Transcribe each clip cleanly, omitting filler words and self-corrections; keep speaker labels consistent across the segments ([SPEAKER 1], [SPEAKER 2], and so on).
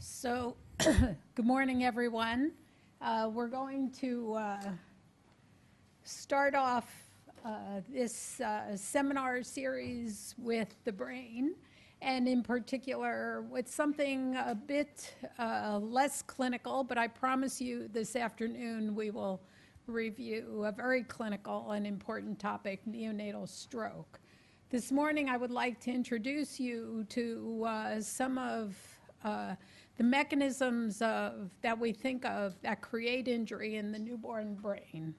[SPEAKER 1] So, good morning, everyone. We're going to start off this seminar series with the brain, and in particular with something a bit less clinical, but I promise you this afternoon we will review a very clinical and important topic, neonatal stroke. This morning I would like to introduce you to some of the mechanisms that we think of that create injury in the newborn brain.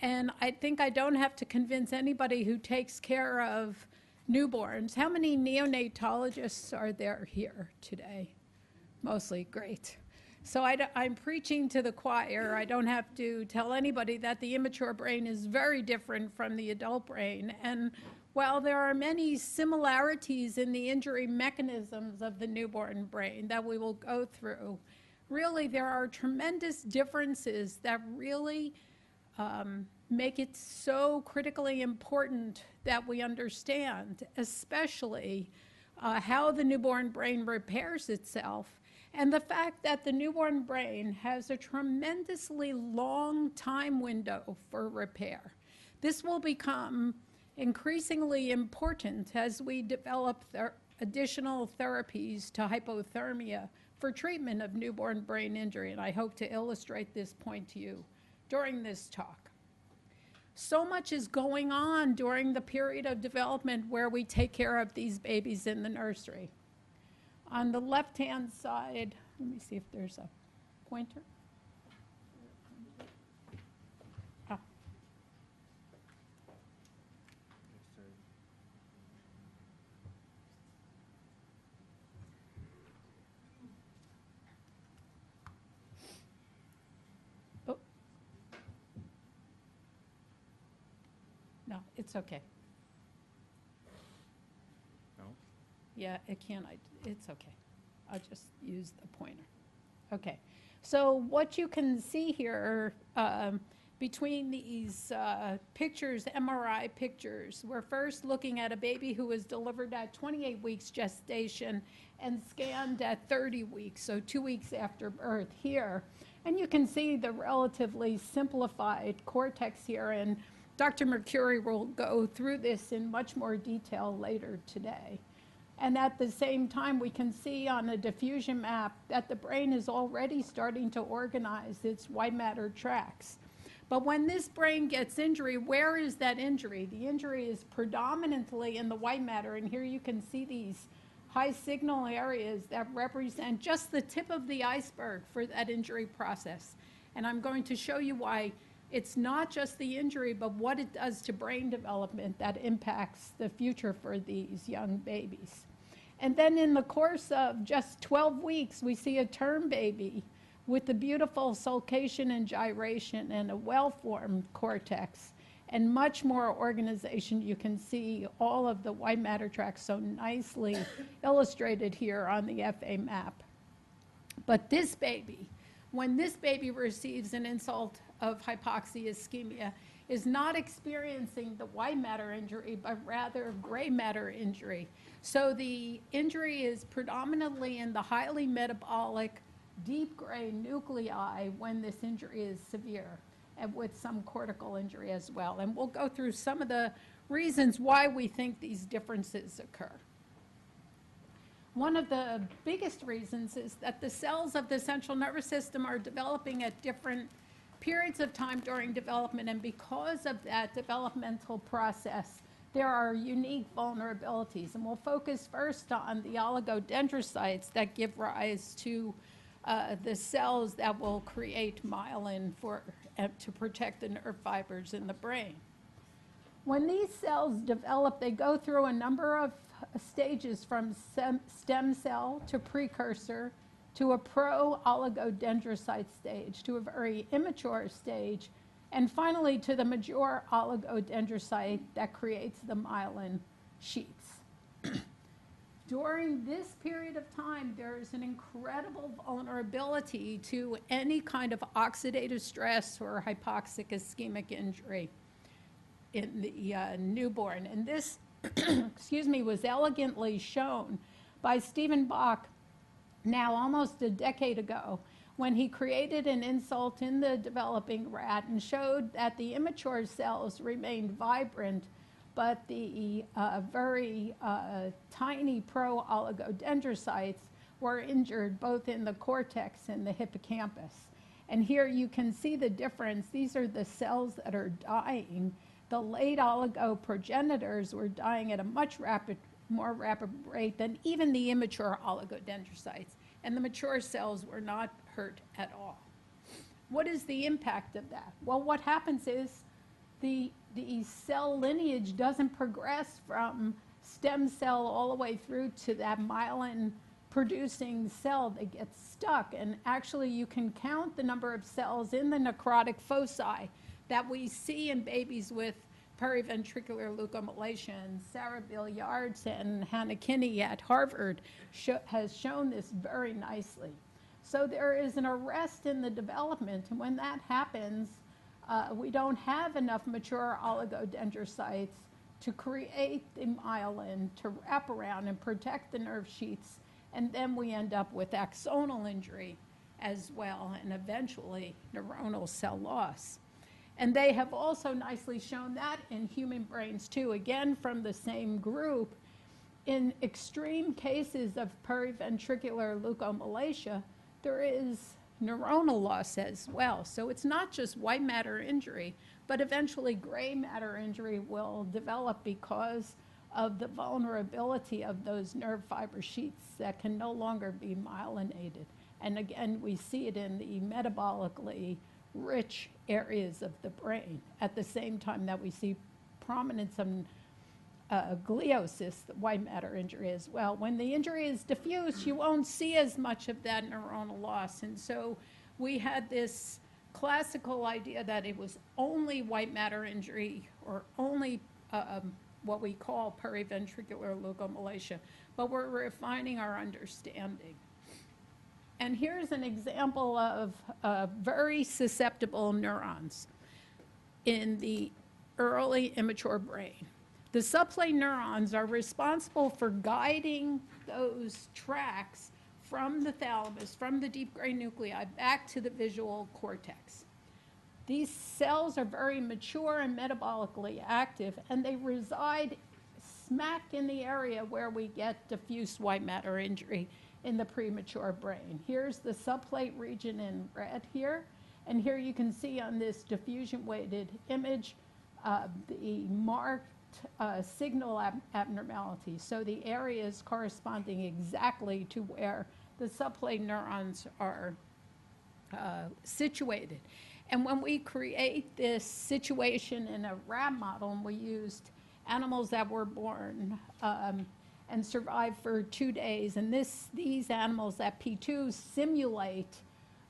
[SPEAKER 1] And I think I don't have to convince anybody who takes care of newborns. How many neonatologists are there here today? Mostly, great. So I'm preaching to the choir. I don't have to tell anybody that the immature brain is very different from the adult brain. And while there are many similarities in the injury mechanisms of the newborn brain that we will go through, really there are tremendous differences that really make it so critically important that we understand, especially how the newborn brain repairs itself, and the fact that the newborn brain has a tremendously long time window for repair. This will become increasingly important as we develop additional therapies to hypothermia for treatment of newborn brain injury, and I hope to illustrate this point to you during this talk. So much is going on during the period of development where we take care of these babies in the nursery. On the left-hand side, let me see if there's a pointer. No, it's okay.
[SPEAKER 2] No?
[SPEAKER 1] Yeah, it can. It's okay. I'll just use the pointer. Okay. So what you can see here between these pictures, MRI pictures, we're first looking at a baby who was delivered at 28 weeks gestation and scanned at 30 weeks, so 2 weeks after birth here. And you can see the relatively simplified cortex here, and Dr. Mercuri will go through this in much more detail later today. And at the same time, we can see on a diffusion map that the brain is already starting to organize its white matter tracts. But when this brain gets injury, where is that injury? The injury is predominantly in the white matter, and here you can see these high signal areas that represent just the tip of the iceberg for that injury process. And I'm going to show you why it's not just the injury, but what it does to brain development that impacts the future for these young babies. And then in the course of just 12 weeks, we see a term baby with the beautiful sulcation and gyration and a well-formed cortex and much more organization. You can see all of the white matter tracts so nicely illustrated here on the FA map. But this baby, when this baby receives an insult of hypoxia ischemia, is not experiencing the white matter injury, but rather gray matter injury. So the injury is predominantly in the highly metabolic, deep gray nuclei when this injury is severe, and with some cortical injury as well. And we'll go through some of the reasons why we think these differences occur. One of the biggest reasons is that the cells of the central nervous system are developing at different periods of time during development, and because of that developmental process, there are unique vulnerabilities. And we'll focus first on the oligodendrocytes that give rise to the cells that will create myelin to protect the nerve fibers in the brain. When these cells develop, they go through a number of stages from stem cell to precursor to a pro-oligodendrocyte stage, to a very immature stage, and finally to the mature oligodendrocyte that creates the myelin sheaths. During this period of time, there is an incredible vulnerability to any kind of oxidative stress or hypoxic ischemic injury in the newborn. And this, excuse me, was elegantly shown by Stephen Bach now almost a decade ago, when he created an insult in the developing rat and showed that the immature cells remained vibrant, but the very tiny pro-oligodendrocytes were injured both in the cortex and the hippocampus. And here you can see the difference. These are the cells that are dying. The late oligoprogenitors were dying at a much more rapid rate than even the immature oligodendrocytes. And the mature cells were not hurt at all. What is the impact of that? Well, what happens is the cell lineage doesn't progress from stem cell all the way through to that myelin producing cell that gets stuck. And actually you can count the number of cells in the necrotic foci that we see in babies with periventricular leukomalacia. And Sarah Billiards and Hannah Kinney at Harvard has shown this very nicely. So there is an arrest in the development, and when that happens, we don't have enough mature oligodendrocytes to create the myelin to wrap around and protect the nerve sheaths, and then we end up with axonal injury as well, and eventually neuronal cell loss. And they have also nicely shown that in human brains too, again from the same group. In extreme cases of periventricular leukomalacia, there is neuronal loss as well. So it's not just white matter injury, but eventually gray matter injury will develop because of the vulnerability of those nerve fiber sheaths that can no longer be myelinated. And again, we see it in the metabolically rich areas of the brain at the same time that we see prominence of gliosis, the white matter injury as well. When the injury is diffuse, you won't see as much of that neuronal loss. And so we had this classical idea that it was only white matter injury or only what we call periventricular leukomalacia, but we're refining our understanding. And here's an example of very susceptible neurons in the early immature brain. The subplate neurons are responsible for guiding those tracks from the thalamus, from the deep gray nuclei, back to the visual cortex. These cells are very mature and metabolically active, and they reside smack in the area where we get diffuse white matter injury in the premature brain. Here's the subplate region in red here, and here you can see on this diffusion-weighted image the marked signal abnormality. So the areas corresponding exactly to where the subplate neurons are situated. And when we create this situation in a rat model, and we used animals that were born and survived for 2 days, and these animals at P2 simulate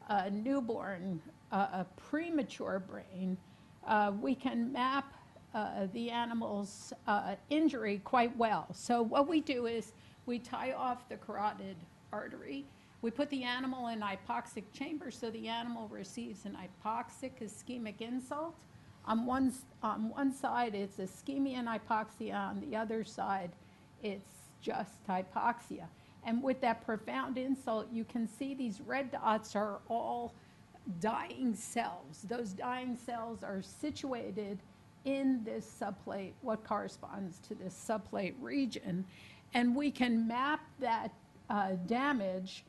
[SPEAKER 1] a newborn, a premature brain, we can map the animal's injury quite well. So what we do is we tie off the carotid artery. We put the animal in hypoxic chamber, so the animal receives an hypoxic ischemic insult. On one side, it's ischemia and hypoxia. On the other side, it's just hypoxia. And with that profound insult, you can see these red dots are all dying cells. Those dying cells are situated in this subplate, what corresponds to this subplate region. And we can map that damage.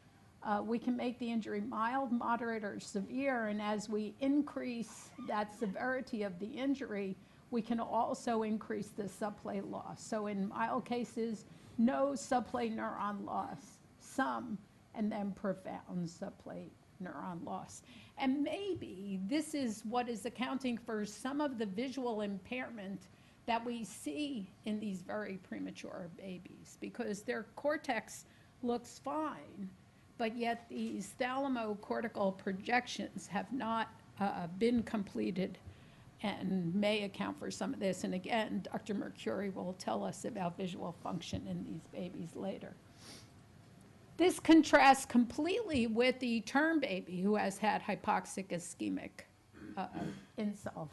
[SPEAKER 1] We can make the injury mild, moderate, or severe, and as we increase that severity of the injury, we can also increase the subplate loss. So in mild cases, no subplate neuron loss, some, and then profound subplate neuron loss. And maybe this is what is accounting for some of the visual impairment that we see in these very premature babies, because their cortex looks fine, but yet these thalamocortical projections have not been completed and may account for some of this. And again, Dr. Mercuri will tell us about visual function in these babies later. This contrasts completely with the term baby who has had hypoxic ischemic insult.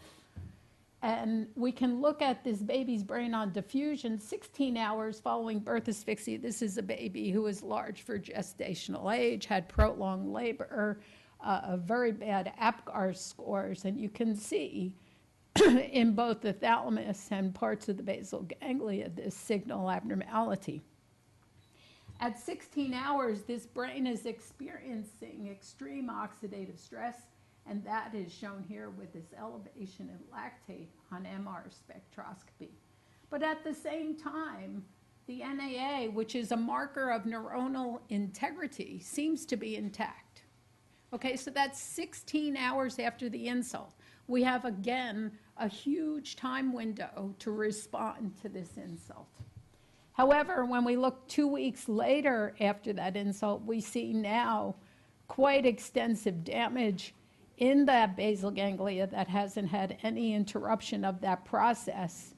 [SPEAKER 1] And we can look at this baby's brain on diffusion 16 hours following birth asphyxia. This is a baby who was large for gestational age, had prolonged labor, very bad APGAR scores, and you can see in both the thalamus and parts of the basal ganglia this signal abnormality. At 16 hours, this brain is experiencing extreme oxidative stress, and that is shown here with this elevation in lactate on MR spectroscopy. But at the same time, the NAA, which is a marker of neuronal integrity, seems to be intact. Okay, so that's 16 hours after the insult. We have, again, a huge time window to respond to this insult. However, when we look 2 weeks later after that insult, we see now quite extensive damage in that basal ganglia that hasn't had any interruption of that process.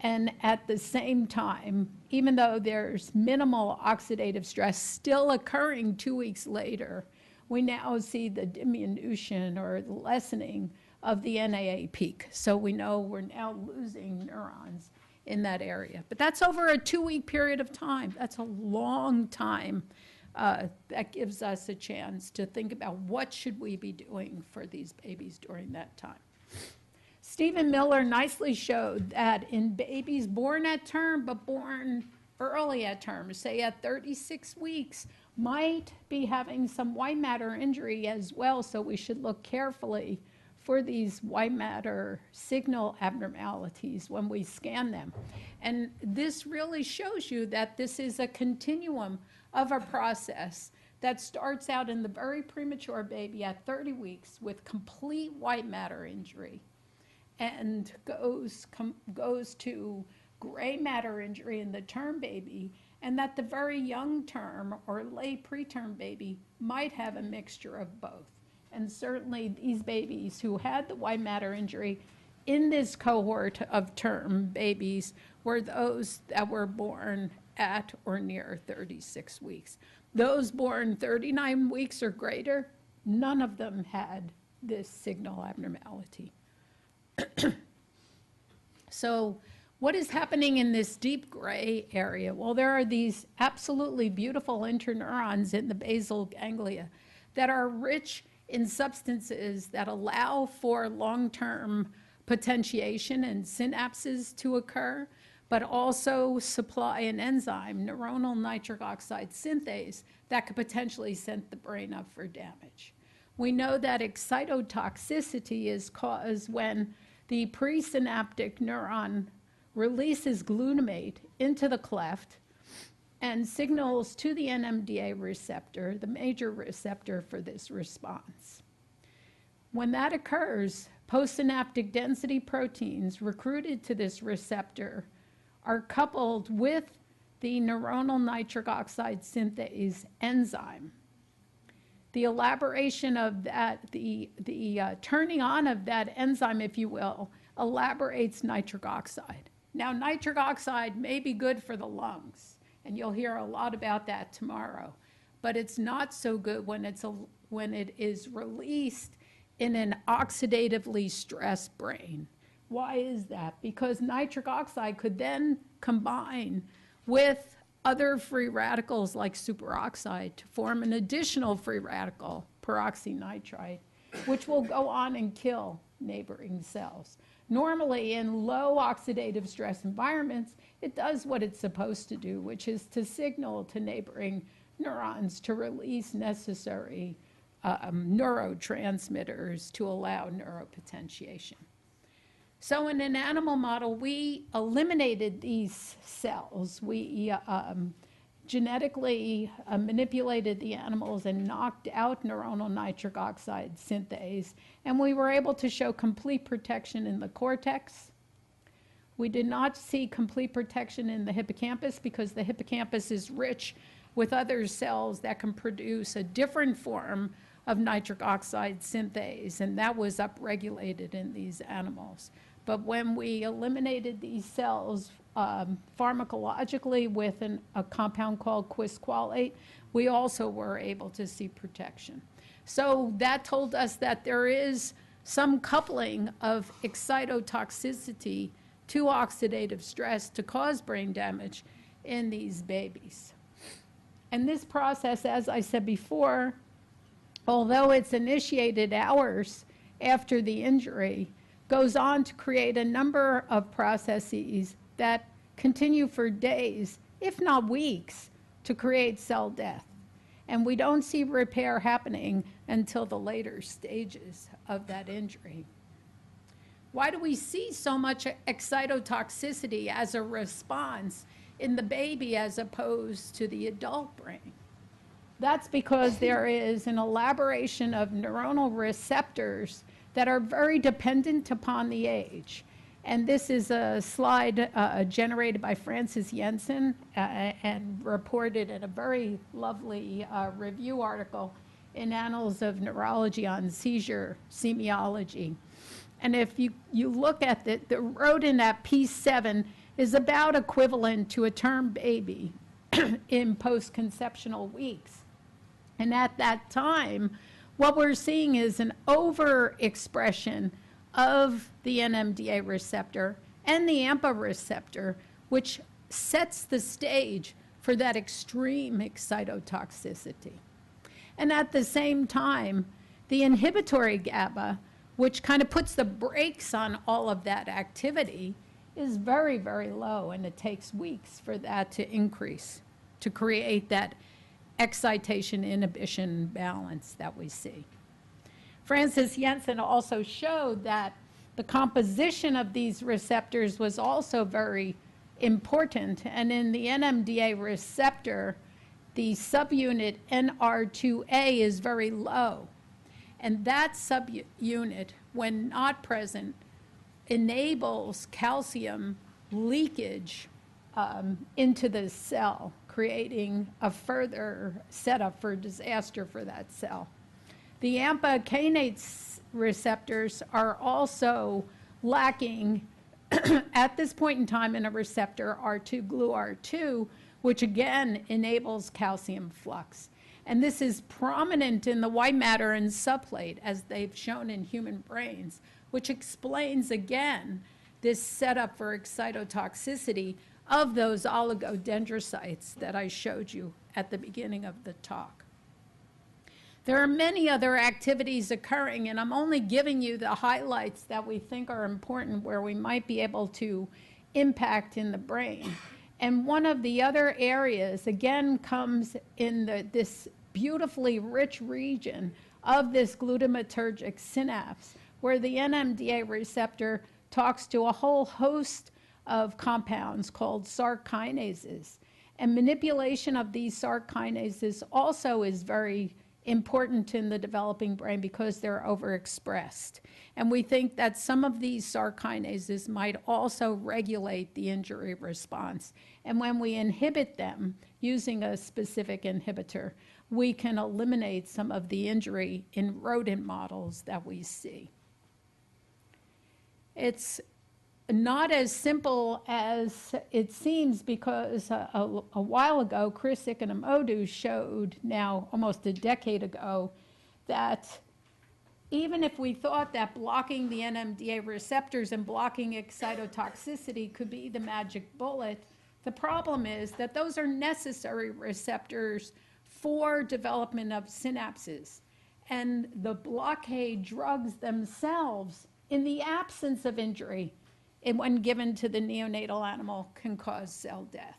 [SPEAKER 1] And at the same time, even though there's minimal oxidative stress still occurring 2 weeks later, we now see the diminution or the lessening of the NAA peak. So we know we're now losing neurons in that area. But that's over a 2-week period of time. That's a long time. That gives us a chance to think about what should we be doing for these babies during that time. Stephen Miller nicely showed that in babies born at term but born early at term, say at 36 weeks, might be having some white matter injury as well, so we should look carefully for these white matter signal abnormalities when we scan them. And this really shows you that this is a continuum of a process that starts out in the very premature baby at 30 weeks with complete white matter injury and goes to gray matter injury in the term baby, and that the very young term or late preterm baby might have a mixture of both. And certainly these babies who had the white matter injury in this cohort of term babies were those that were born at or near 36 weeks. Those born 39 weeks or greater, none of them had this signal abnormality. So what is happening in this deep gray area? Well, there are these absolutely beautiful interneurons in the basal ganglia that are rich in substances that allow for long-term potentiation and synapses to occur, but also supply an enzyme, neuronal nitric oxide synthase, that could potentially set the brain up for damage. We know that excitotoxicity is caused when the presynaptic neuron releases glutamate into the cleft and signals to the NMDA receptor, the major receptor for this response. When that occurs, postsynaptic density proteins recruited to this receptor are coupled with the neuronal nitric oxide synthase enzyme. The elaboration of that, the turning on of that enzyme, if you will, elaborates nitric oxide. Now, nitric oxide may be good for the lungs, and you'll hear a lot about that tomorrow, but it's not so good when it is released in an oxidatively stressed brain. Why is that? Because nitric oxide could then combine with other free radicals like superoxide to form an additional free radical, peroxynitrite, which will go on and kill neighboring cells. Normally, in low oxidative stress environments, it does what it's supposed to do, which is to signal to neighboring neurons to release necessary neurotransmitters to allow neuropotentiation. So in an animal model, we eliminated these cells. We genetically manipulated the animals and knocked out neuronal nitric oxide synthase, and we were able to show complete protection in the cortex. We did not see complete protection in the hippocampus because the hippocampus is rich with other cells that can produce a different form of nitric oxide synthase, and that was upregulated in these animals. But when we eliminated these cells pharmacologically with a compound called quisqualate, we also were able to see protection. So that told us that there is some coupling of excitotoxicity to oxidative stress to cause brain damage in these babies. And this process, as I said before, although it's initiated hours after the injury, goes on to create a number of processes that continue for days, if not weeks, to create cell death. And we don't see repair happening until the later stages of that injury. Why do we see so much excitotoxicity as a response in the baby as opposed to the adult brain? That's because there is an elaboration of neuronal receptors that are very dependent upon the age. And this is a slide generated by Francis Jensen and reported in a very lovely review article in Annals of Neurology on seizure semiology. And if you look at the rodent at P7 is about equivalent to a term baby in post-conceptional weeks. And at that time, what we're seeing is an overexpression of the NMDA receptor and the AMPA receptor, which sets the stage for that extreme excitotoxicity. And at the same time, the inhibitory GABA, which kind of puts the brakes on all of that activity, is very, very low, and it takes weeks for that to increase, to create that excitation-inhibition balance that we see. Francis Jensen also showed that the composition of these receptors was also very important, and in the NMDA receptor, the subunit NR2A is very low, and that subunit, when not present, enables calcium leakage into the cell, creating a further setup for disaster for that cell. The AMPA kinase receptors are also lacking at this point in time in a receptor, R2 GluR2, which again enables calcium flux. And this is prominent in the white matter and subplate, as they've shown in human brains, which explains again this setup for excitotoxicity of those oligodendrocytes that I showed you at the beginning of the talk. There are many other activities occurring, and I'm only giving you the highlights that we think are important where we might be able to impact in the brain. And one of the other areas, again, comes in this beautifully rich region of this glutamatergic synapse, where the NMDA receptor talks to a whole host of compounds called Src kinases. And manipulation of these Src kinases also is very important in the developing brain because they're overexpressed. And we think that some of these Src kinases might also regulate the injury response. And when we inhibit them using a specific inhibitor, we can eliminate some of the injury in rodent models that we see. It's not as simple as it seems because a while ago, Chris Ikenemodu showed now almost a decade ago that even if we thought that blocking the NMDA receptors and blocking excitotoxicity could be the magic bullet, the problem is that those are necessary receptors for development of synapses. And the blockade drugs themselves, in the absence of injury, and when given to the neonatal animal, can cause cell death.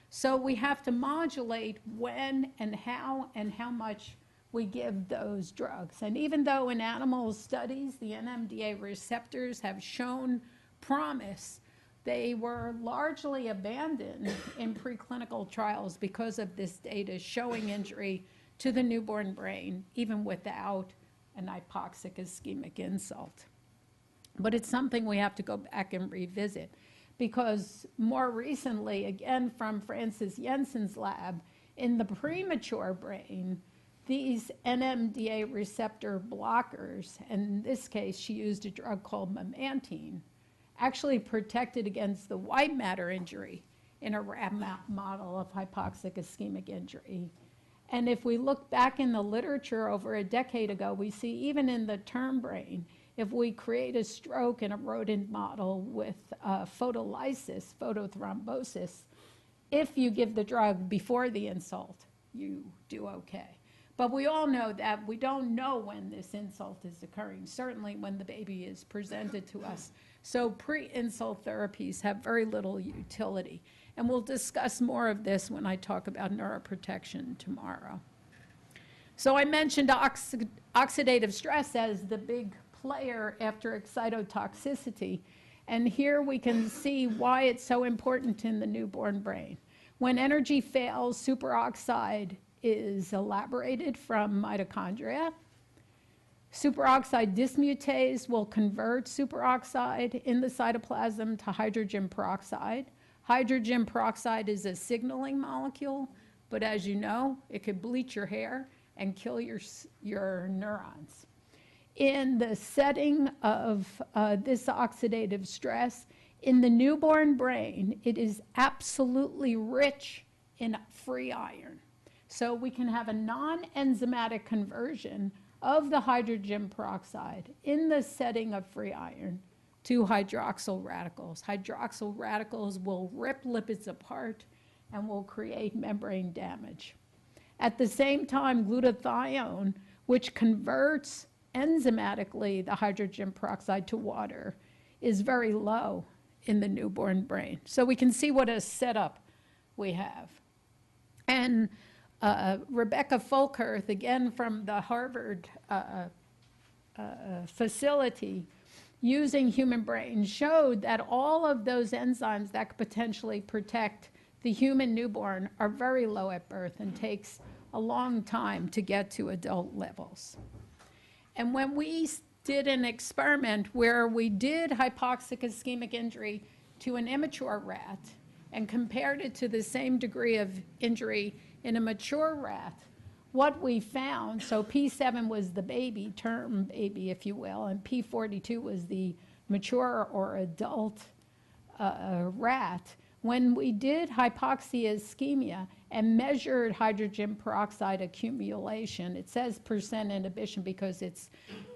[SPEAKER 1] So we have to modulate when and how much we give those drugs. And even though in animal studies the NMDA receptors have shown promise, they were largely abandoned in preclinical trials because of this data showing injury to the newborn brain, even without an hypoxic ischemic insult. But it's something we have to go back and revisit, because more recently, again from Francis Jensen's lab, in the premature brain, these NMDA receptor blockers, and in this case she used a drug called memantine, actually protected against the white matter injury in a rat model of hypoxic ischemic injury. And if we look back in the literature over a decade ago, we see even in the term brain, if we create a stroke in a rodent model with photolysis, photothrombosis, if you give the drug before the insult, you do okay. But we all know that we don't know when this insult is occurring, certainly when the baby is presented to us. So pre-insult therapies have very little utility. And we'll discuss more of this when I talk about neuroprotection tomorrow. So I mentioned oxidative stress as the big player after excitotoxicity. And here we can see why it's so important in the newborn brain. When energy fails, superoxide is elaborated from mitochondria. Superoxide dismutase will convert superoxide in the cytoplasm to hydrogen peroxide. Hydrogen peroxide is a signaling molecule, but as you know, it could bleach your hair and kill your neurons. In the setting of this oxidative stress, in the newborn brain, it is absolutely rich in free iron. So we can have a non-enzymatic conversion of the hydrogen peroxide in the setting of free iron to hydroxyl radicals. Hydroxyl radicals will rip lipids apart and will create membrane damage. At the same time, glutathione, which converts enzymatically the hydrogen peroxide to water, is very low in the newborn brain. So we can see what a setup we have. And Rebecca Folkerth, again from the Harvard facility, using human brains, showed that all of those enzymes that could potentially protect the human newborn are very low at birth and takes a long time to get to adult levels. And when we did an experiment where we did hypoxic ischemic injury to an immature rat and compared it to the same degree of injury in a mature rat, what we found, so P7 was the baby, term baby, if you will, and P42 was the mature or adult rat. When we did hypoxia ischemia and measured hydrogen peroxide accumulation, it says percent inhibition because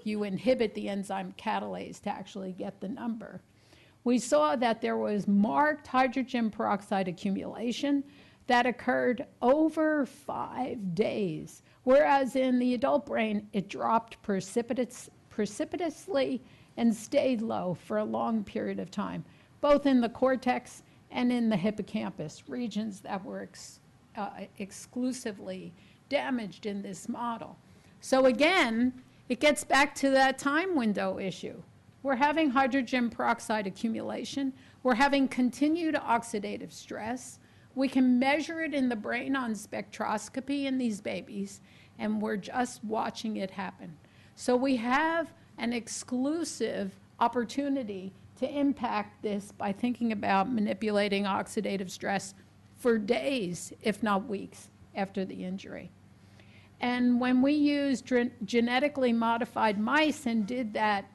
[SPEAKER 1] you inhibit the enzyme catalase to actually get the number. We saw that there was marked hydrogen peroxide accumulation that occurred over 5 days, whereas in the adult brain, it dropped precipitously and stayed low for a long period of time, both in the cortex and in the hippocampus, regions that were exclusively damaged in this model. So again, it gets back to that time window issue. We're having hydrogen peroxide accumulation. We're having continued oxidative stress. We can measure it in the brain on spectroscopy in these babies, and we're just watching it happen. So we have an exclusive opportunity to impact this by thinking about manipulating oxidative stress for days, if not weeks, after the injury. And when we used genetically modified mice and did that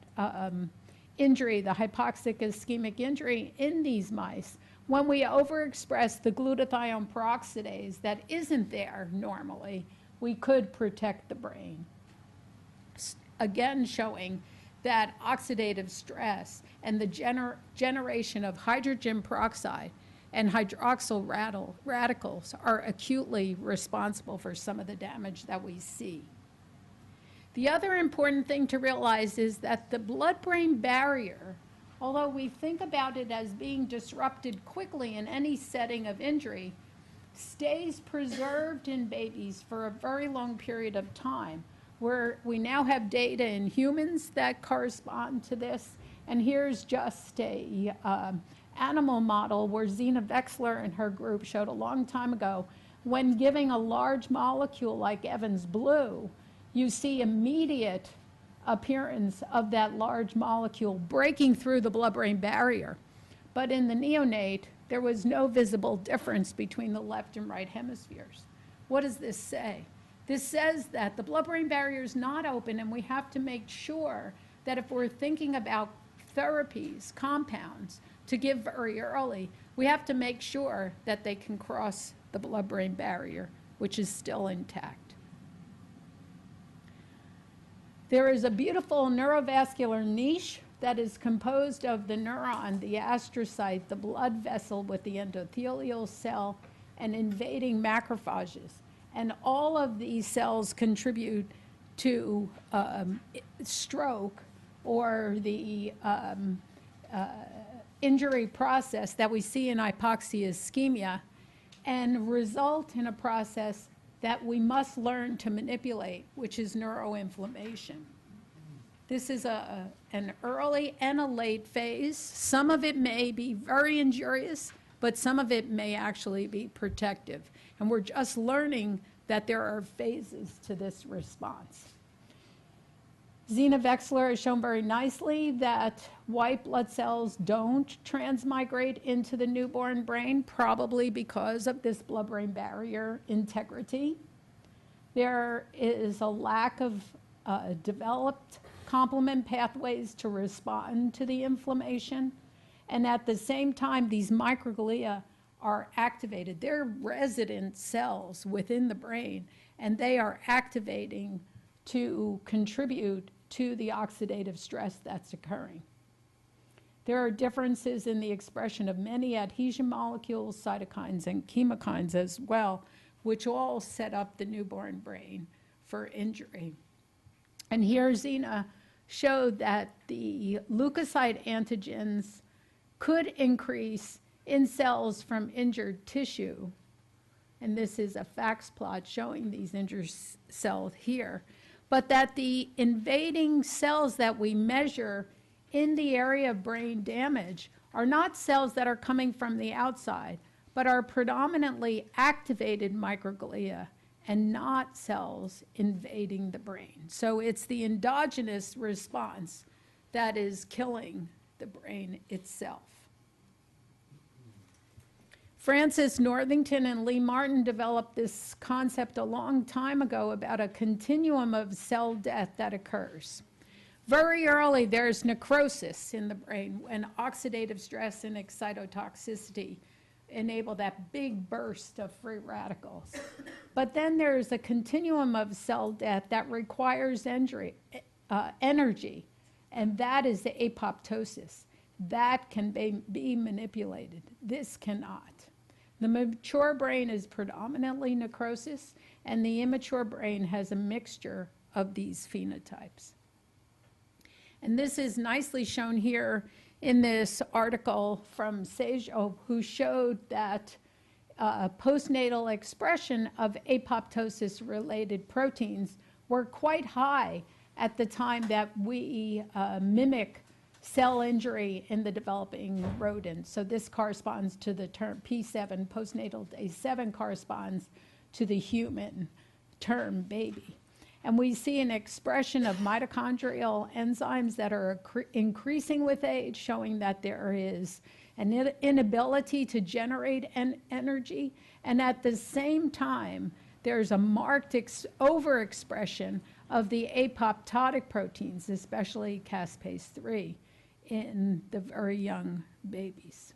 [SPEAKER 1] injury, the hypoxic ischemic injury in these mice, when we overexpress the glutathione peroxidase that isn't there normally, we could protect the brain. Again, showing that oxidative stress and the generation of hydrogen peroxide and hydroxyl radicals are acutely responsible for some of the damage that we see. The other important thing to realize is that the blood-brain barrier, although we think about it as being disrupted quickly in any setting of injury, stays preserved in babies for a very long period of time, where we now have data in humans that correspond to this. And here's just a animal model where Zena Wexler and her group showed a long time ago, when giving a large molecule like Evans blue, you see immediate appearance of that large molecule breaking through the blood-brain barrier. But in the neonate, there was no visible difference between the left and right hemispheres. What does this say? This says that the blood-brain barrier is not open, and we have to make sure that if we're thinking about therapies, compounds, to give very early, we have to make sure that they can cross the blood-brain barrier, which is still intact. There is a beautiful neurovascular niche that is composed of the neuron, the astrocyte, the blood vessel with the endothelial cell, and invading macrophages. And all of these cells contribute to stroke or the injury process that we see in hypoxia ischemia, and result in a process that we must learn to manipulate, which is neuroinflammation. This is an early and a late phase. Some of it may be very injurious, but some of it may actually be protective. And we're just learning that there are phases to this response. Zena Wexler has shown very nicely that white blood cells don't transmigrate into the newborn brain, probably because of this blood-brain barrier integrity. There is a lack of developed complement pathways to respond to the inflammation. And at the same time, these microglia are activated. They're resident cells within the brain, and they are activating to contribute to the oxidative stress that's occurring. There are differences in the expression of many adhesion molecules, cytokines, and chemokines as well, which all set up the newborn brain for injury. And here Zena showed that the leukocyte antigens could increase in cells from injured tissue. And this is a fax plot showing these injured cells here. But that the invading cells that we measure in the area of brain damage are not cells that are coming from the outside, but are predominantly activated microglia and not cells invading the brain. So it's the endogenous response that is killing the brain itself. Francis Northington and Lee Martin developed this concept a long time ago about a continuum of cell death that occurs. Very early, there's necrosis in the brain when oxidative stress and excitotoxicity enable that big burst of free radicals. But then there's a continuum of cell death that requires energy, and that is the apoptosis. That can be manipulated. This cannot. The mature brain is predominantly necrosis, and the immature brain has a mixture of these phenotypes. And this is nicely shown here in this article from Sejo, who showed that postnatal expression of apoptosis-related proteins were quite high at the time that we mimic cell injury in the developing rodent. So this corresponds to the term P7, postnatal day 7 corresponds to the human term baby. And we see an expression of mitochondrial enzymes that are increasing with age, showing that there is an inability to generate energy. And at the same time, there's a marked overexpression of the apoptotic proteins, especially caspase-3, in the very young babies.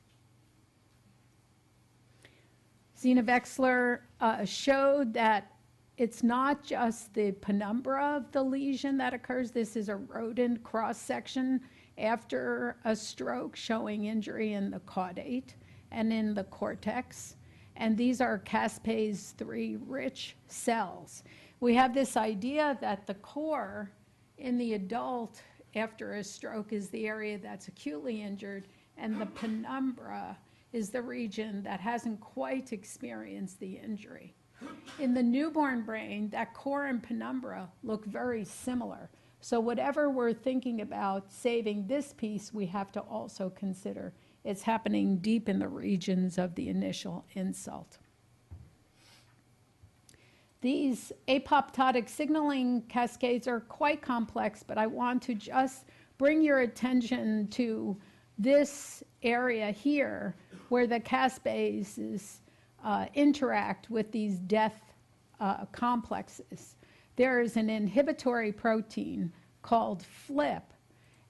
[SPEAKER 1] Zena Wexler showed that it's not just the penumbra of the lesion that occurs. This is a rodent cross-section after a stroke showing injury in the caudate and in the cortex. And these are caspase-3 rich cells. We have this idea that the core in the adult after a stroke is the area that's acutely injured, and the penumbra is the region that hasn't quite experienced the injury. In the newborn brain, that core and penumbra look very similar. So whatever we're thinking about saving this piece, we have to also consider it's happening deep in the regions of the initial insult. These apoptotic signaling cascades are quite complex, but I want to just bring your attention to this area here where the caspases interact with these death complexes. There is an inhibitory protein called FLIP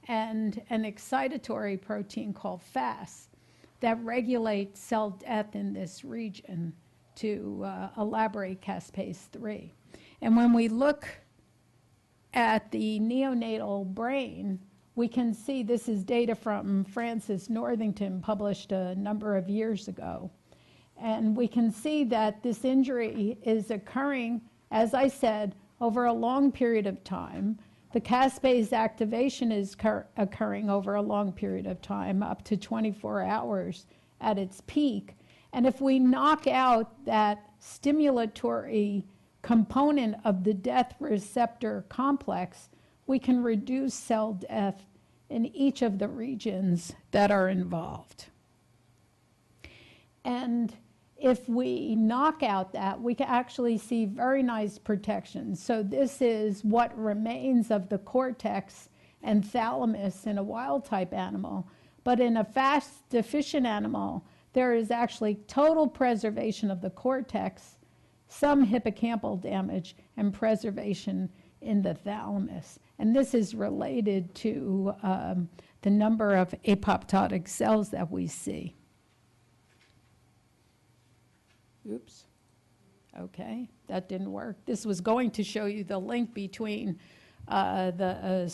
[SPEAKER 1] and an excitatory protein called FAS that regulate cell death in this region to elaborate caspase-3. And when we look at the neonatal brain, we can see this is data from Francis Northington, published a number of years ago. And we can see that this injury is occurring, as I said, over a long period of time. The caspase activation is occurring over a long period of time, up to 24 hours at its peak. And if we knock out that stimulatory component of the death receptor complex, we can reduce cell death in each of the regions that are involved. And if we knock out that, we can actually see very nice protection. So this is what remains of the cortex and thalamus in a wild-type animal. But in a FAST deficient animal, there is actually total preservation of the cortex, some hippocampal damage, and preservation in the thalamus. And this is related to the number of apoptotic cells that we see. Oops. Okay, that didn't work. This was going to show you the link between the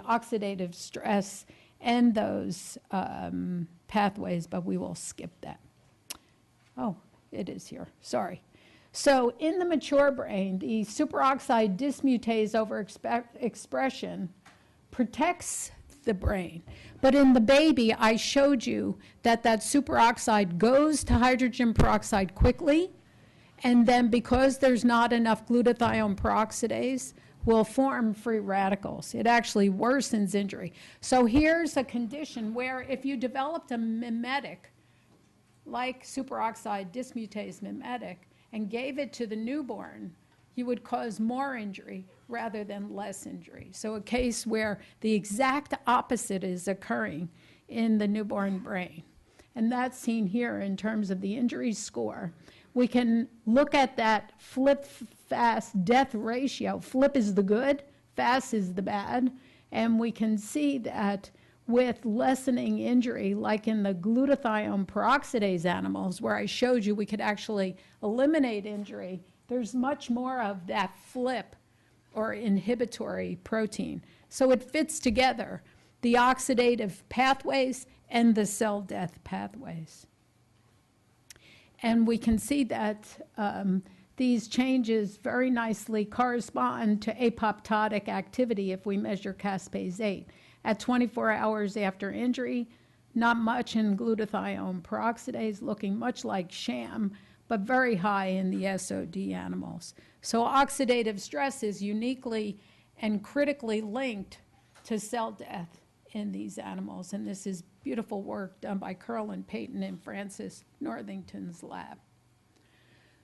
[SPEAKER 1] oxidative stress and those pathways, but we will skip that. Oh, it is here. Sorry. So in the mature brain, the superoxide dismutase overexpression protects the brain. But in the baby, I showed you that that superoxide goes to hydrogen peroxide quickly, and then because there's not enough glutathione peroxidase, will form free radicals. It actually worsens injury. So here's a condition where if you developed a mimetic, like superoxide dismutase mimetic, and gave it to the newborn, you would cause more injury rather than less injury. So a case where the exact opposite is occurring in the newborn brain. And that's seen here in terms of the injury score. We can look at that flip-fast death ratio. Flip is the good, fast is the bad. And we can see that with lessening injury, like in the glutathione peroxidase animals, where I showed you we could actually eliminate injury, there's much more of that flip or inhibitory protein. So it fits together, the oxidative pathways and the cell death pathways. And we can see that these changes very nicely correspond to apoptotic activity if we measure caspase 8. At 24 hours after injury, not much in glutathione peroxidase, looking much like sham, but very high in the SOD animals. So oxidative stress is uniquely and critically linked to cell death in these animals. And this is beautiful work done by Curlin Payton in Francis Northington's lab.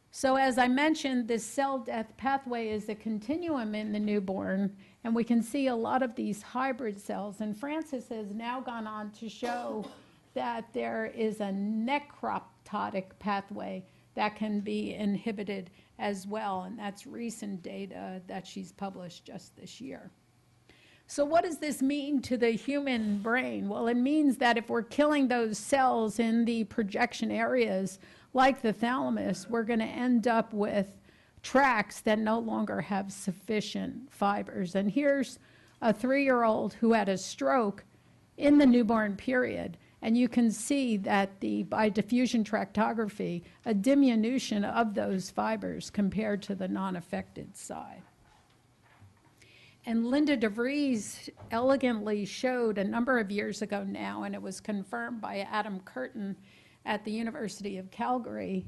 [SPEAKER 1] So as I mentioned, this cell death pathway is a continuum in the newborn, and we can see a lot of these hybrid cells. And Francis has now gone on to show that there is a necroptotic pathway that can be inhibited as well, and that's recent data that she's published just this year. So what does this mean to the human brain? Well, it means that if we're killing those cells in the projection areas, like the thalamus, we're going to end up with tracts that no longer have sufficient fibers. And here's a 3-year-old who had a stroke in the newborn period. And you can see that by diffusion tractography, a diminution of those fibers compared to the non-affected side. And Linda DeVries elegantly showed a number of years ago now, and it was confirmed by Adam Curtin at the University of Calgary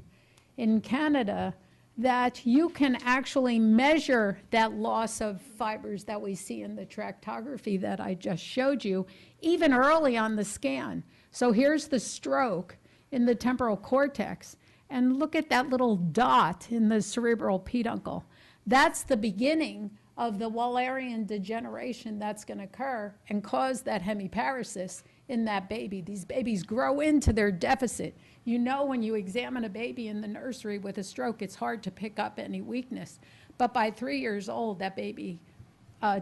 [SPEAKER 1] in Canada, that you can actually measure that loss of fibers that we see in the tractography that I just showed you, even early on the scan. So here's the stroke in the temporal cortex, and look at that little dot in the cerebral peduncle. That's the beginning of the Wallerian degeneration that's going to occur and cause that hemiparesis in that baby. These babies grow into their deficit. You know, when you examine a baby in the nursery with a stroke, it's hard to pick up any weakness. But by 3 years old, that baby,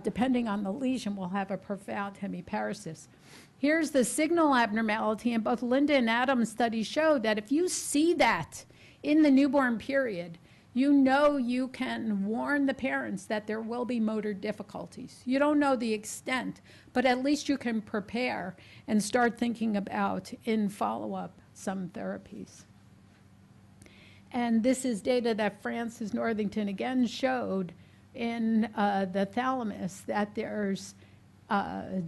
[SPEAKER 1] depending on the lesion, will have a profound hemiparesis. Here's the signal abnormality, and both Linda and Adam's studies show that if you see that in the newborn period, you know you can warn the parents that there will be motor difficulties. You don't know the extent, but at least you can prepare and start thinking about, in follow-up, some therapies. And this is data that Francis Northington again showed in the thalamus, that there's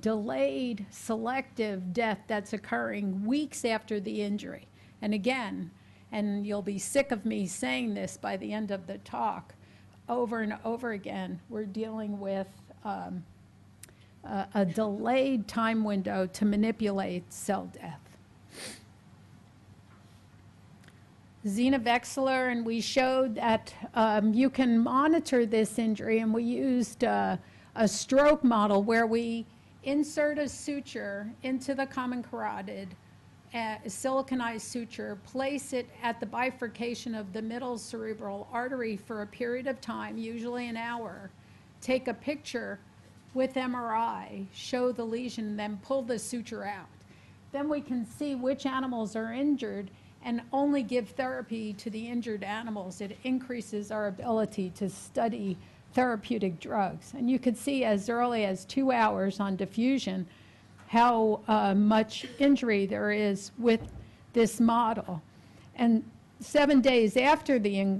[SPEAKER 1] delayed selective death that's occurring weeks after the injury. And again, and you'll be sick of me saying this by the end of the talk, over and over again, we're dealing with a delayed time window to manipulate cell death. Zena Vexler, and we showed that you can monitor this injury, and we used a stroke model where we insert a suture into the common carotid, a siliconized suture, place it at the bifurcation of the middle cerebral artery for a period of time, usually an hour, take a picture with MRI, show the lesion, then pull the suture out. Then we can see which animals are injured and only give therapy to the injured animals. It increases our ability to study therapeutic drugs. And you could see as early as 2 hours on diffusion how much injury there is with this model. And 7 days after the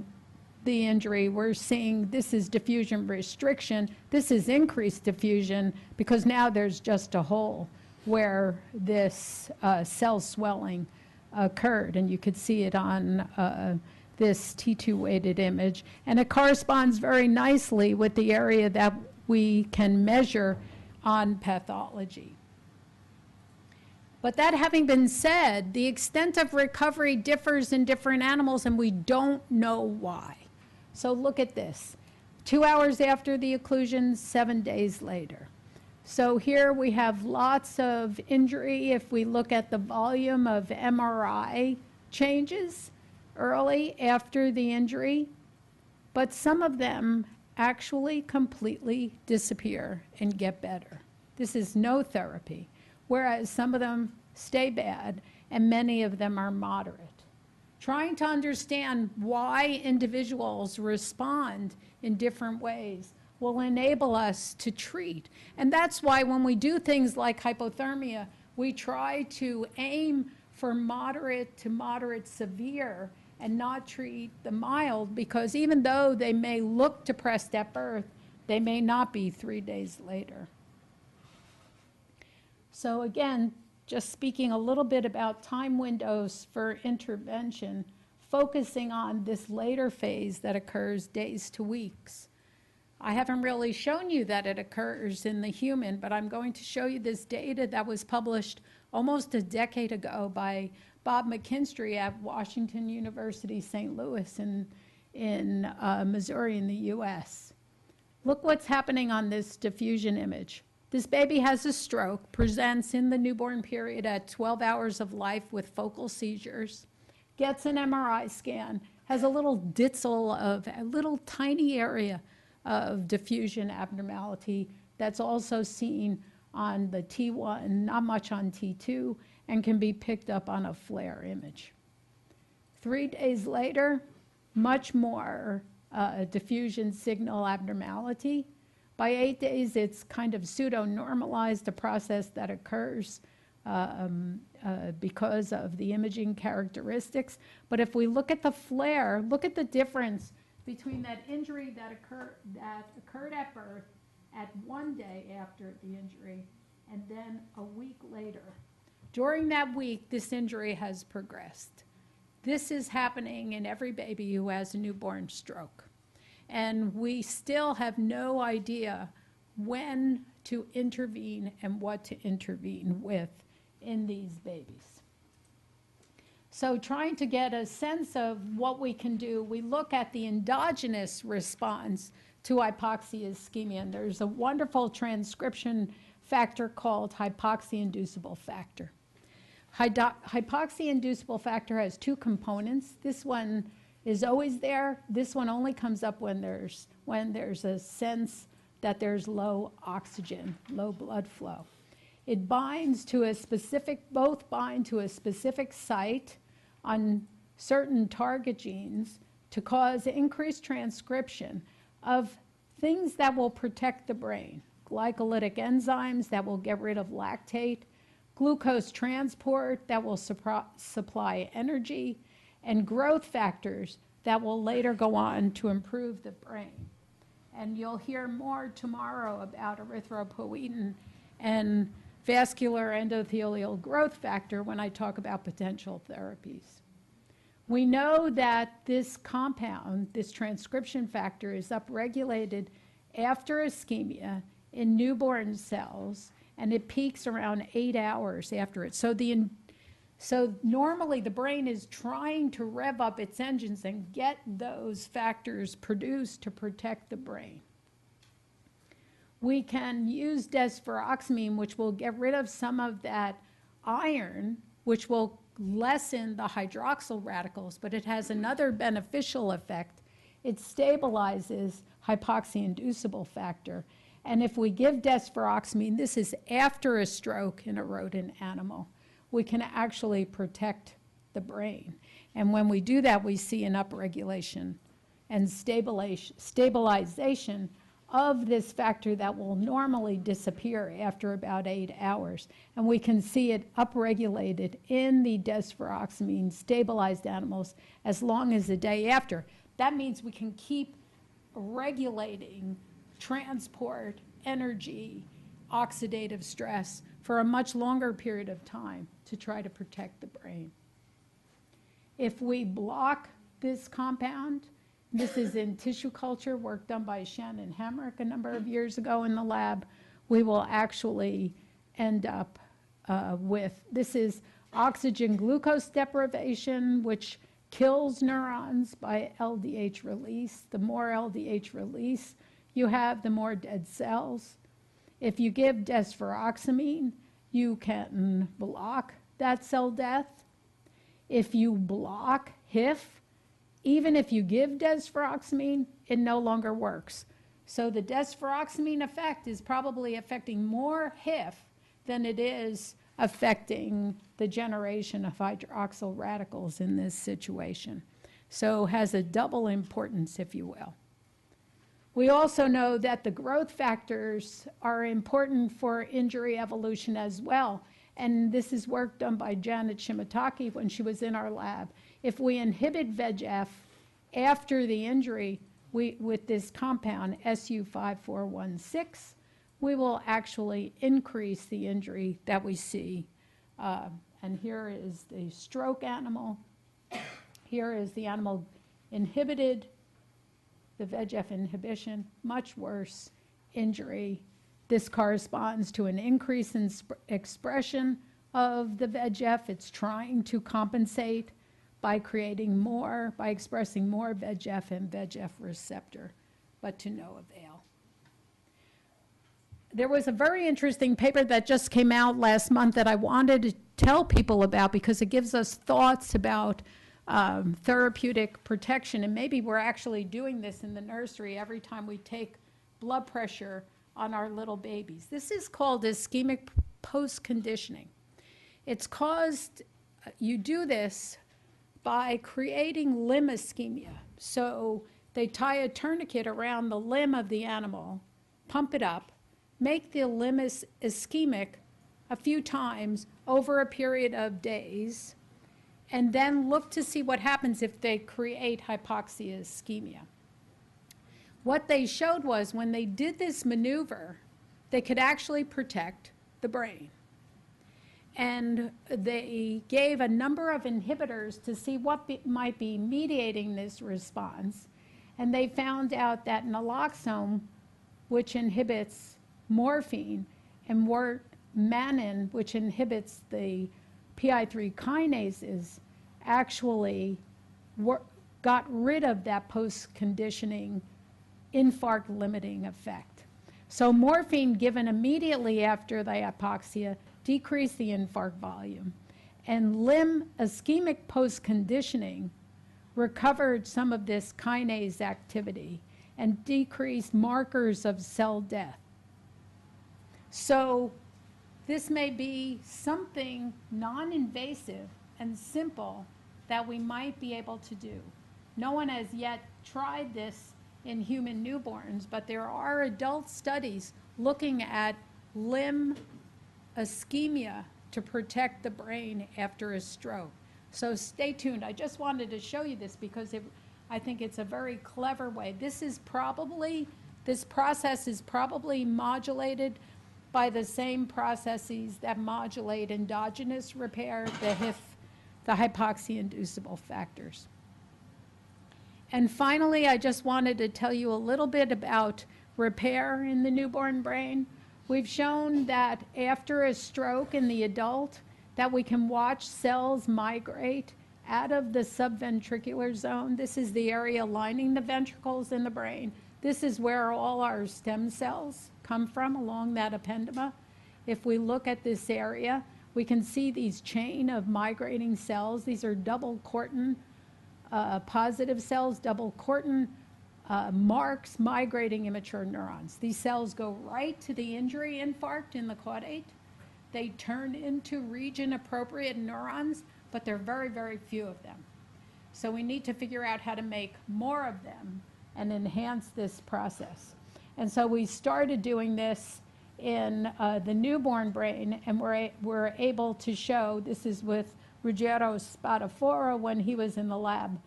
[SPEAKER 1] injury, we're seeing this is diffusion restriction. This is increased diffusion because now there's just a hole where this cell swelling occurred, and you could see it on this T2 weighted image, and it corresponds very nicely with the area that we can measure on pathology. But that having been said, the extent of recovery differs in different animals, and we don't know why. So look at this. 2 hours after the occlusion, 7 days later. So here we have lots of injury if we look at the volume of MRI changes early after the injury, but some of them actually completely disappear and get better. This is no therapy, whereas some of them stay bad and many of them are moderate. Trying to understand why individuals respond in different ways will enable us to treat. And that's why when we do things like hypothermia, we try to aim for moderate to moderate severe and not treat the mild, because even though they may look depressed at birth, they may not be 3 days later. So again, just speaking a little bit about time windows for intervention, focusing on this later phase that occurs days to weeks. I haven't really shown you that it occurs in the human, but I'm going to show you this data that was published almost a decade ago by Bob McKinstry at Washington University, St. Louis in Missouri in the US. Look what's happening on this diffusion image. This baby has a stroke, presents in the newborn period at 12 hours of life with focal seizures, gets an MRI scan, has a little ditzel of a little tiny area of diffusion abnormality that's also seen on the T1, not much on T2, and can be picked up on a FLAIR image. 3 days later, much more diffusion signal abnormality. By 8 days, it's kind of pseudo-normalized, a process that occurs because of the imaging characteristics. But if we look at the FLAIR, look at the difference between that injury that occurred at birth at 1 day after the injury and then a week later. During that week, this injury has progressed. This is happening in every baby who has a newborn stroke. And we still have no idea when to intervene and what to intervene with in these babies. So trying to get a sense of what we can do, we look at the endogenous response to hypoxia ischemia. And there's a wonderful transcription factor called hypoxia-inducible factor. Hypoxia-inducible factor has two components. This one is always there. This one only comes up when there's a sense that there's low oxygen, low blood flow. It binds to a specific, both bind to a specific site on certain target genes to cause increased transcription of things that will protect the brain. Glycolytic enzymes that will get rid of lactate, glucose transport that will supply energy, and growth factors that will later go on to improve the brain. And you'll hear more tomorrow about erythropoietin and vascular endothelial growth factor when I talk about potential therapies. We know that this compound, this transcription factor, is upregulated after ischemia in newborn cells, and it peaks around 8 hours after it. So normally the brain is trying to rev up its engines and get those factors produced to protect the brain. We can use desferoxamine, which will get rid of some of that iron, which will lessen the hydroxyl radicals, but it has another beneficial effect. It stabilizes hypoxia-inducible factor. And if we give desferoxamine, this is after a stroke in a rodent animal, we can actually protect the brain. And when we do that, we see an upregulation and stabilization of this factor that will normally disappear after about 8 hours. And we can see it upregulated in the desferoxamine stabilized animals as long as a day after. That means we can keep regulating transport, energy, oxidative stress for a much longer period of time to try to protect the brain. If we block this compound, this is in tissue culture, work done by Shannon Hamrick a number of years ago in the lab, we will actually end up with, this is oxygen glucose deprivation, which kills neurons by LDH release. The more LDH release you have, the more dead cells. If you give desferoxamine, you can block that cell death. If you block HIF, even if you give desferoxamine, it no longer works. So the desferoxamine effect is probably affecting more HIF than it is affecting the generation of hydroxyl radicals in this situation. So has a double importance, if you will. We also know that the growth factors are important for injury evolution as well. And this is work done by Janet Shimataki when she was in our lab. If we inhibit VEGF after the injury with this compound, SU5416, we will actually increase the injury that we see. And here is the stroke animal. Here is the animal inhibited, the VEGF inhibition, much worse injury. This corresponds to an increase in expression of the VEGF. It's trying to compensate by creating more, by expressing more VEGF and VEGF receptor, but to no avail. There was a very interesting paper that just came out last month that I wanted to tell people about because it gives us thoughts about therapeutic protection, and maybe we're actually doing this in the nursery every time we take blood pressure on our little babies. This is called ischemic postconditioning. It's caused, you do this by creating limb ischemia. So they tie a tourniquet around the limb of the animal, pump it up, make the limb ischemic a few times over a period of days, and then look to see what happens if they create hypoxia ischemia. What they showed was when they did this maneuver, they could actually protect the brain. And they gave a number of inhibitors to see what might be mediating this response. And they found out that naloxone, which inhibits morphine, and wortmannin, which inhibits the PI3 kinases, actually got rid of that post-conditioning infarct limiting effect. So morphine given immediately after the hypoxia decreased the infarct volume, and limb ischemic post-conditioning recovered some of this kinase activity and decreased markers of cell death. So this may be something non-invasive and simple that we might be able to do. No one has yet tried this in human newborns, but there are adult studies looking at limb ischemia to protect the brain after a stroke. So stay tuned. I just wanted to show you this because I think it's a very clever way. This process is probably modulated by the same processes that modulate endogenous repair, the hypoxia-inducible factors. And finally, I just wanted to tell you a little bit about repair in the newborn brain. We've shown that after a stroke in the adult, that we can watch cells migrate out of the subventricular zone. This is the area lining the ventricles in the brain. This is where all our stem cells come from, along that ependema. If we look at this area, we can see these chain of migrating cells. These are double cortin positive cells. Double cortin marks migrating immature neurons. These cells go right to the injury infarct in the caudate. They turn into region-appropriate neurons, but there are very, very few of them. So we need to figure out how to make more of them and enhance this process. And so we started doing this in the newborn brain, and we're able to show, this is with Ruggiero Spadafora when he was in the lab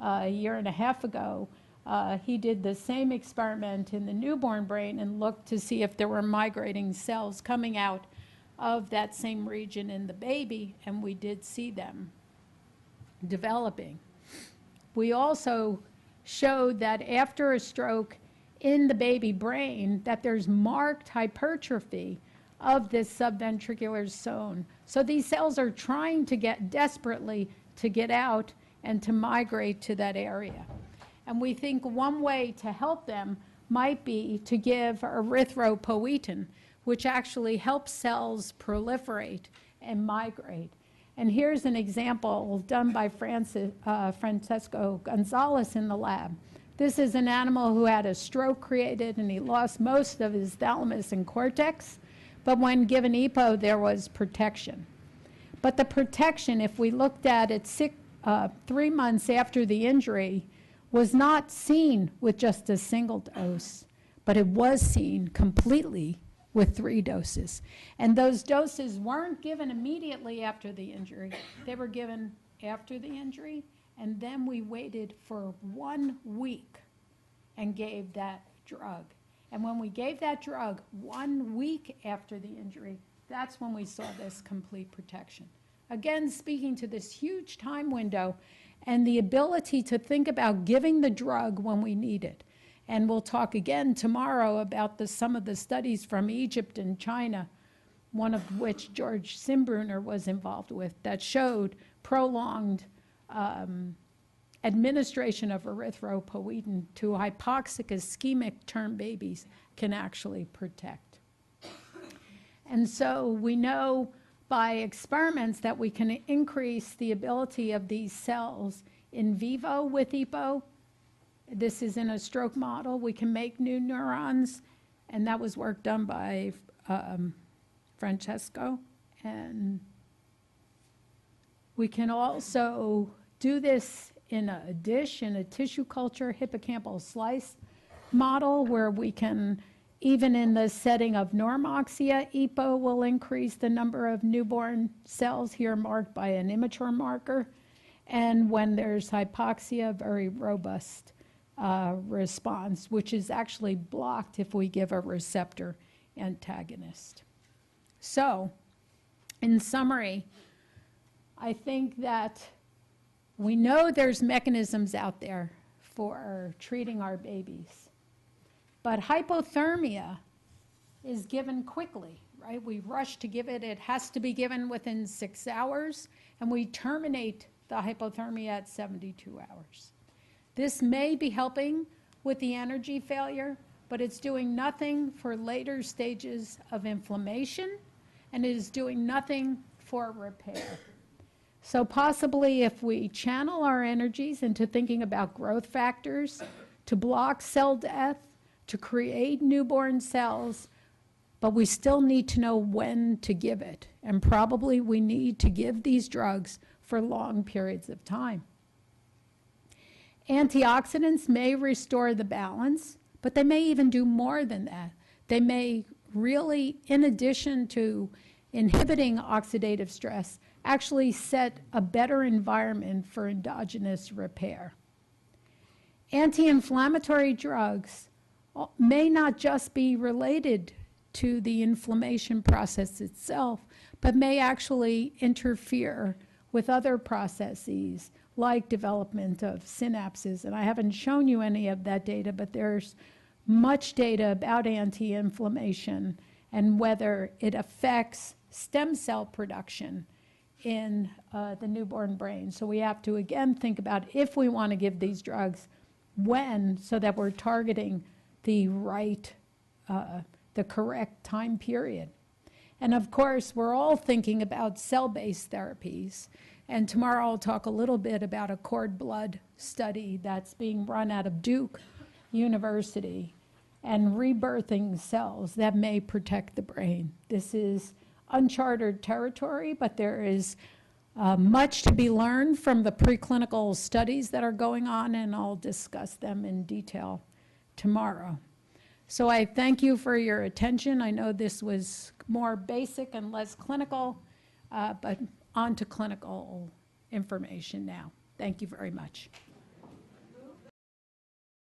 [SPEAKER 1] a year and a half ago. He did the same experiment in the newborn brain and looked to see if there were migrating cells coming out of that same region in the baby, and we did see them developing. We also showed that after a stroke in the baby brain, that there's marked hypertrophy of this subventricular zone. So these cells are trying to get desperately to get out and to migrate to that area. And we think one way to help them might be to give erythropoietin, which actually helps cells proliferate and migrate. And here's an example done by Francesco Gonzalez in the lab. This is an animal who had a stroke created, and he lost most of his thalamus and cortex. But when given EPO, there was protection. But the protection, if we looked at it 3 months after the injury, was not seen with just a single dose, but it was seen completely with 3 doses. And those doses weren't given immediately after the injury. They were given after the injury, and then we waited for 1 week and gave that drug. And when we gave that drug 1 week after the injury, that's when we saw this complete protection. Again, speaking to this huge time window and the ability to think about giving the drug when we need it. And we'll talk again tomorrow about some of the studies from Egypt and China, one of which George Simbrunner was involved with, that showed prolonged administration of erythropoietin to hypoxic ischemic term babies can actually protect. And so we know by experiments that we can increase the ability of these cells in vivo with EPO. This is in a stroke model. We can make new neurons, and that was work done by Francesco. And we can also do this in a dish, in a tissue culture hippocampal slice model, where we can, even in the setting of normoxia, EPO will increase the number of newborn cells here marked by an immature marker. And when there's hypoxia, very robust response, which is actually blocked if we give a receptor antagonist. So, in summary, I think that we know there's mechanisms out there for treating our babies, but hypothermia is given quickly, right? We rush to give it. It has to be given within 6 hours, and we terminate the hypothermia at 72 hours. This may be helping with the energy failure, but it's doing nothing for later stages of inflammation, and it is doing nothing for repair. So possibly if we channel our energies into thinking about growth factors to block cell death, to create newborn cells, but we still need to know when to give it. And probably we need to give these drugs for long periods of time. Antioxidants may restore the balance, but they may even do more than that. They may really, in addition to inhibiting oxidative stress, actually set a better environment for endogenous repair. Anti-inflammatory drugs may not just be related to the inflammation process itself, but may actually interfere with other processes like development of synapses. And I haven't shown you any of that data, but there's much data about anti-inflammation and whether it affects stem cell production in the newborn brain. So we have to, again, think about if we want to give these drugs, when, so that we're targeting the right, the correct time period. And of course, we're all thinking about cell-based therapies. And tomorrow I'll talk a little bit about a cord blood study that's being run out of Duke University and rebirthing cells that may protect the brain. This is uncharted territory, but there is much to be learned from the preclinical studies that are going on, and I'll discuss them in detail tomorrow. So I thank you for your attention. I know this was more basic and less clinical, but on to clinical information now. Thank you very much.